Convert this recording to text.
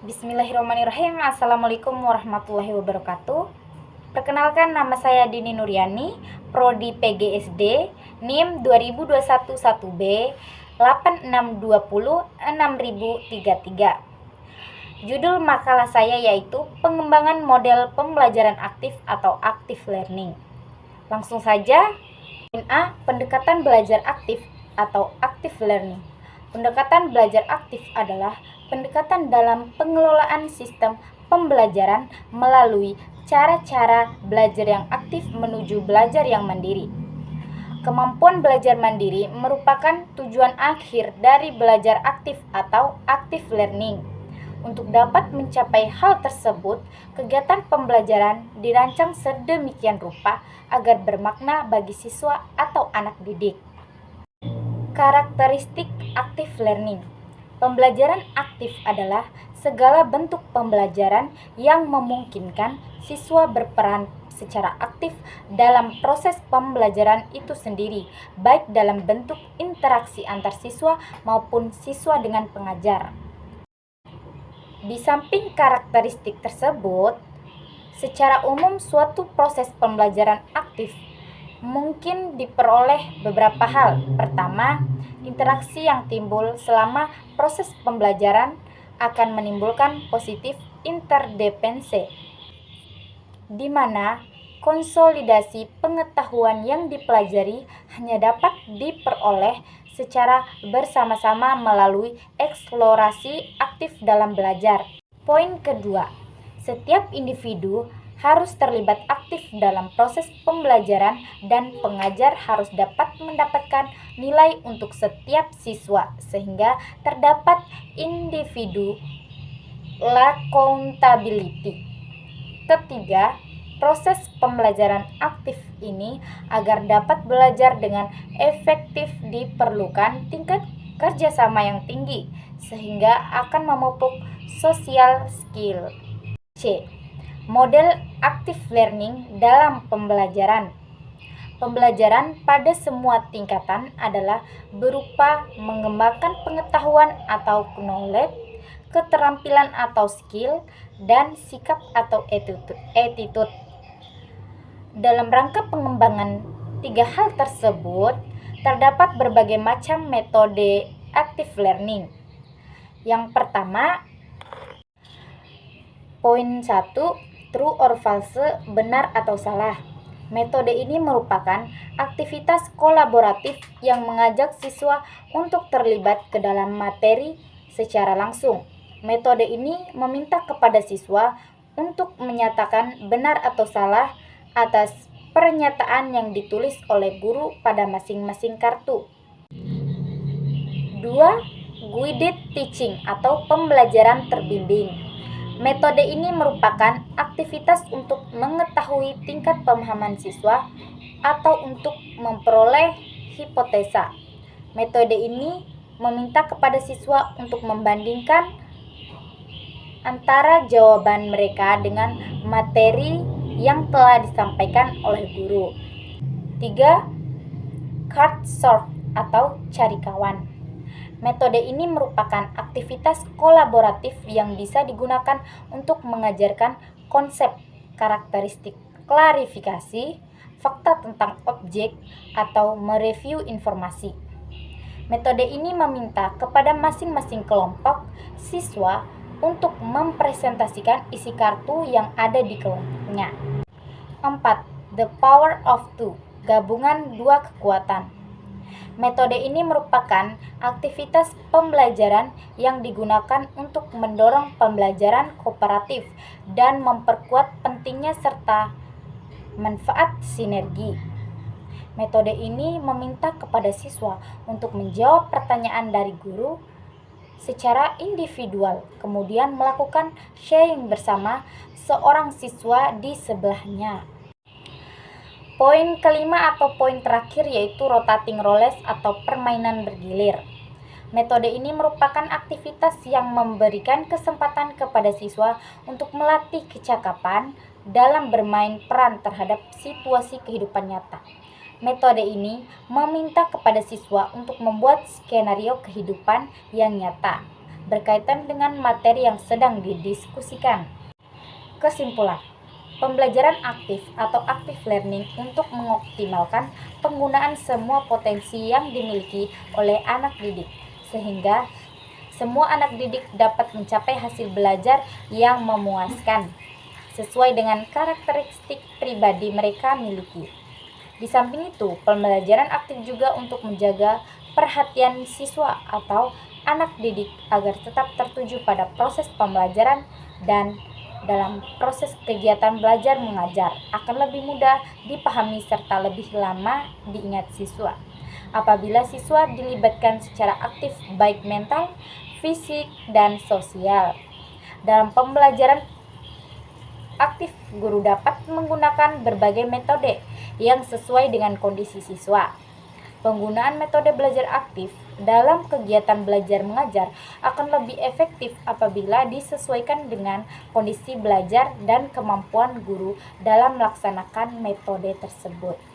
Bismillahirrahmanirrahim. Assalamualaikum warahmatullahi wabarakatuh. Perkenalkan, nama saya Dini Nuryani, Prodi PGSD, NIM 20211B 86206033. Judul makalah saya yaitu pengembangan model pembelajaran aktif atau active learning. Langsung saja. A. Pendekatan belajar aktif atau active learning. Pendekatan belajar aktif adalah pendekatan dalam pengelolaan sistem pembelajaran melalui cara-cara belajar yang aktif menuju belajar yang mandiri. Kemampuan belajar mandiri merupakan tujuan akhir dari belajar aktif atau active learning. Untuk dapat mencapai hal tersebut, kegiatan pembelajaran dirancang sedemikian rupa agar bermakna bagi siswa atau anak didik. Karakteristik active learning. Pembelajaran aktif adalah segala bentuk pembelajaran yang memungkinkan siswa berperan secara aktif dalam proses pembelajaran itu sendiri, baik dalam bentuk interaksi antar siswa maupun siswa dengan pengajar. Di samping karakteristik tersebut, secara umum suatu proses pembelajaran aktif mungkin diperoleh beberapa hal. Pertama, interaksi yang timbul selama proses pembelajaran akan menimbulkan positif interdependensi, di mana konsolidasi pengetahuan yang dipelajari hanya dapat diperoleh secara bersama-sama melalui eksplorasi aktif dalam belajar. Poin kedua, setiap individu harus terlibat aktif dalam proses pembelajaran dan pengajar harus dapat mendapatkan nilai untuk setiap siswa sehingga terdapat individu accountability. Ketiga, proses pembelajaran aktif ini agar dapat belajar dengan efektif diperlukan tingkat kerjasama yang tinggi sehingga akan memupuk social skill. C. Model active learning dalam pembelajaran. Pembelajaran pada semua tingkatan adalah berupa mengembangkan pengetahuan atau knowledge, keterampilan atau skill, dan sikap atau attitude. Dalam rangka pengembangan tiga hal tersebut, terdapat berbagai macam metode active learning. Yang pertama, poin 1, true or false, benar atau salah. Metode ini merupakan aktivitas kolaboratif yang mengajak siswa untuk terlibat ke dalam materi secara langsung. Metode ini meminta kepada siswa untuk menyatakan benar atau salah atas pernyataan yang ditulis oleh guru pada masing-masing kartu. 2. Guided teaching atau pembelajaran terbimbing. Metode ini merupakan aktivitas untuk mengetahui tingkat pemahaman siswa atau untuk memperoleh hipotesa. Metode ini meminta kepada siswa untuk membandingkan antara jawaban mereka dengan materi yang telah disampaikan oleh guru. 3. Card sort atau cari kawan. Metode ini merupakan aktivitas kolaboratif yang bisa digunakan untuk mengajarkan konsep, karakteristik, klarifikasi, fakta tentang objek, atau mereview informasi. Metode ini meminta kepada masing-masing kelompok siswa untuk mempresentasikan isi kartu yang ada di kelompoknya. 4. The power of two, gabungan dua kekuatan. Metode ini merupakan aktivitas pembelajaran yang digunakan untuk mendorong pembelajaran kooperatif dan memperkuat pentingnya serta manfaat sinergi. Metode ini meminta kepada siswa untuk menjawab pertanyaan dari guru secara individual, kemudian melakukan sharing bersama seorang siswa di sebelahnya. Poin kelima atau poin terakhir yaitu rotating roles atau permainan bergilir. Metode ini merupakan aktivitas yang memberikan kesempatan kepada siswa untuk melatih kecakapan dalam bermain peran terhadap situasi kehidupan nyata. Metode ini meminta kepada siswa untuk membuat skenario kehidupan yang nyata. berkaitan dengan materi yang sedang didiskusikan. Kesimpulan, pembelajaran aktif atau active learning untuk mengoptimalkan penggunaan semua potensi yang dimiliki oleh anak didik, sehingga semua anak didik dapat mencapai hasil belajar yang memuaskan, sesuai dengan karakteristik pribadi mereka miliki. Di samping itu, pembelajaran aktif juga untuk menjaga perhatian siswa atau anak didik agar tetap tertuju pada proses pembelajaran dan dalam proses kegiatan belajar mengajar akan lebih mudah dipahami serta lebih lama diingat siswa. Apabila siswa dilibatkan secara aktif baik mental, fisik, dan sosial. Dalam pembelajaran aktif, guru dapat menggunakan berbagai metode yang sesuai dengan kondisi siswa. Penggunaan metode belajar aktif dalam kegiatan belajar mengajar akan lebih efektif apabila disesuaikan dengan kondisi belajar dan kemampuan guru dalam melaksanakan metode tersebut.